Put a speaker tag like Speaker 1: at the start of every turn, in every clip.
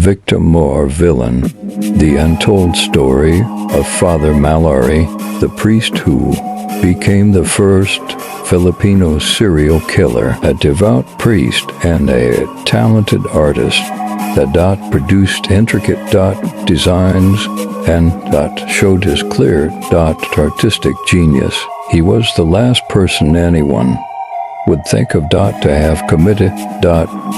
Speaker 1: victim or villain. The untold story of Father Mallari, the priest who became the first Filipino serial killer, a devout priest and a talented artist that produced intricate designs and showed his clear artistic genius. He was the last person anyone would think of to have committed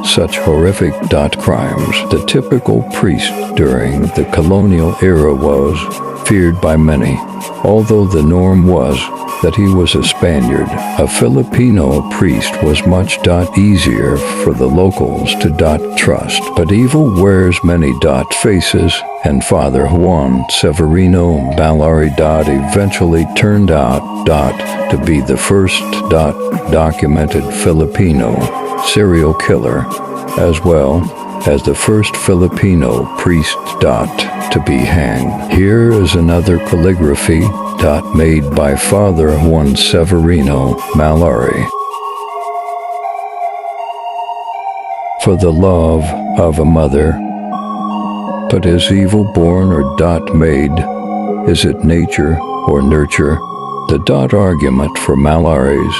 Speaker 1: such horrific crimes. The typical priest during the colonial era was feared by many, although the norm was that he was a Spaniard. A Filipino priest was much easier for the locals to trust. But evil wears many faces, and Father Juan Severino Mallari eventually turned out to be the first documented Filipino serial killer, as well as the first Filipino priest to be hanged. Here is another calligraphy made by Father Juan Severino Mallari. For the love of a mother, but is evil born or made? Is it nature or nurture? The argument for Mallari's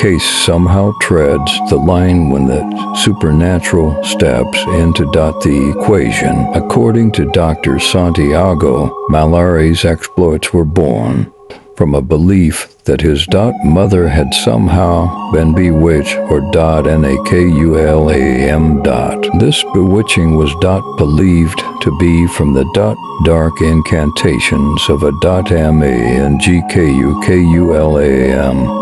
Speaker 1: case somehow treads the line when the supernatural steps into the equation. According to Dr. Santiago, Mallari's exploits were born from a belief that his mother had somehow been bewitched or nakulam. This bewitching was believed to be from the dark incantations of a mangkulam,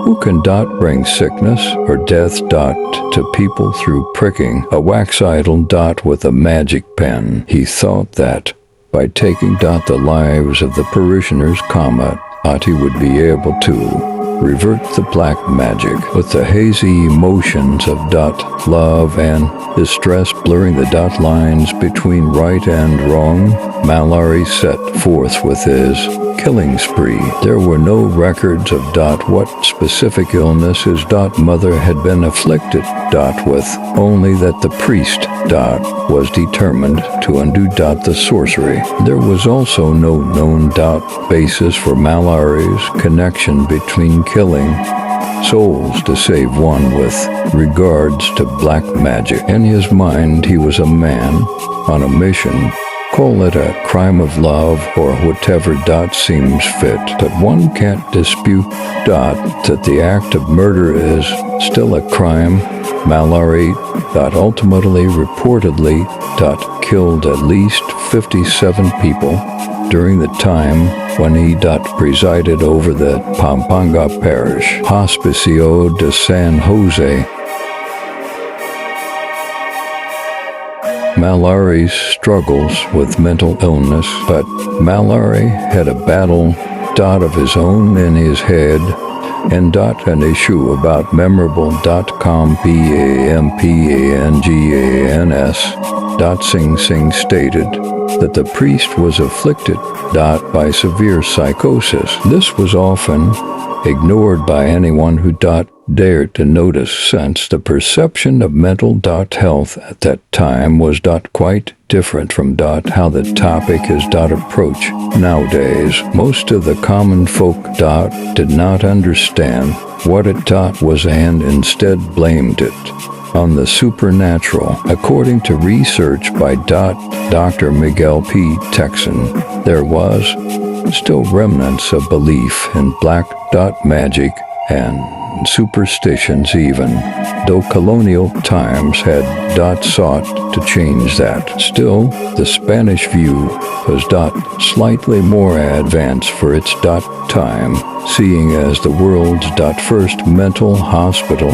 Speaker 1: who can bring sickness or death to people through pricking a wax idol with a magic pen. He thought that by taking the lives of the parishioners, he would be able to revert the black magic. With the hazy emotions of love and distress blurring the lines between right and wrong, Mallari set forth with his killing spree. There were no records of what specific illness his mother had been afflicted with, only that the priest was determined to undo the sorcery. There was also no known basis for Mallari's connection between killing souls to save one with regards to black magic. In his mind, he was a man on a mission. Call it a crime of love or whatever seems fit, but one can't dispute that the act of murder is still a crime. Mallari ultimately reportedly killed at least 57 people during the time when he presided over the Pampanga parish, Hospicio de San Jose. Mallari's struggles with mental illness, but Mallari had a battle of his own in his head, and an issue about memorable.com PAMPANGANS. Sing Sing stated that the priest was afflicted by severe psychosis. This was often ignored by anyone who dared to notice, since the perception of mental health at that time was quite different from how the topic is approached nowadays. Most of the common folk did not understand what it was and instead blamed it on the supernatural. According to research by Dr. Miguel P. Texan, there was still remnants of belief in black magic and superstitions, even though colonial times had sought to change that. Still, the Spanish view was slightly more advanced for its time, seeing as the world's first mental hospital,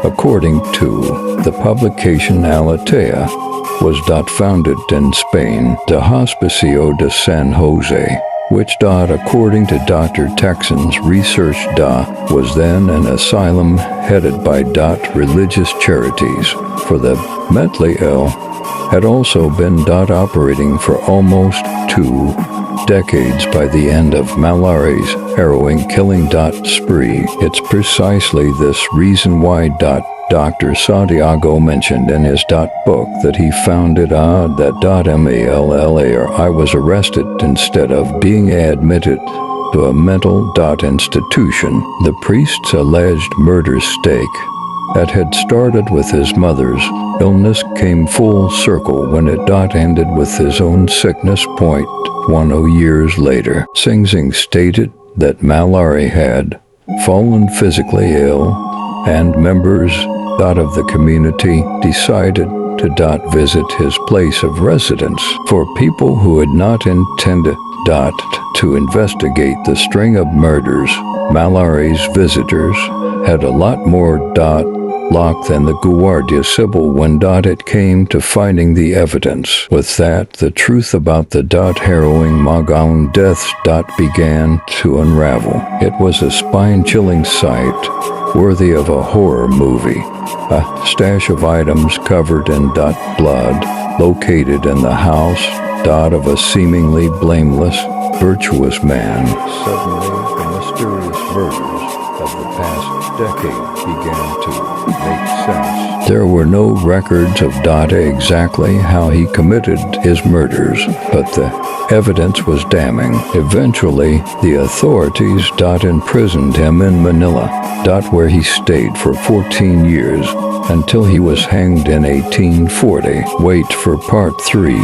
Speaker 1: according to the publication Alatea, was founded in Spain, the Hospicio de San Jose, which according to Dr. Texan's research was then an asylum headed by religious charities for the mentally ill, had also been operating for almost 2 decades by the end of Mallari's harrowing killing spree. It's precisely this reason why Dr. Santiago mentioned in his book that he found it odd that I was arrested instead of being admitted to a mental institution. The priest's alleged murder stake that had started with his mother's illness came full circle when it ended with his own sickness. 10 years later, Sing Sing stated that Mallari had fallen physically ill, and members of the community decided to visit his place of residence. For people who had not intended to investigate the string of murders, Mallari's visitors had a lot more luck than the Guardia Civil when it came to finding the evidence. With that, the truth about the harrowing Magaon deaths began to unravel. It was a spine-chilling sight, worthy of a horror movie. A stash of items covered in blood, located in the house of a seemingly blameless, virtuous man. Suddenly, the mysterious murders of the past decade began to make sense. There were no records of exactly how he committed his murders, but the evidence was damning. Eventually, the authorities imprisoned him in Manila, where he stayed for 14 years until he was hanged in 1840. Wait for part 3.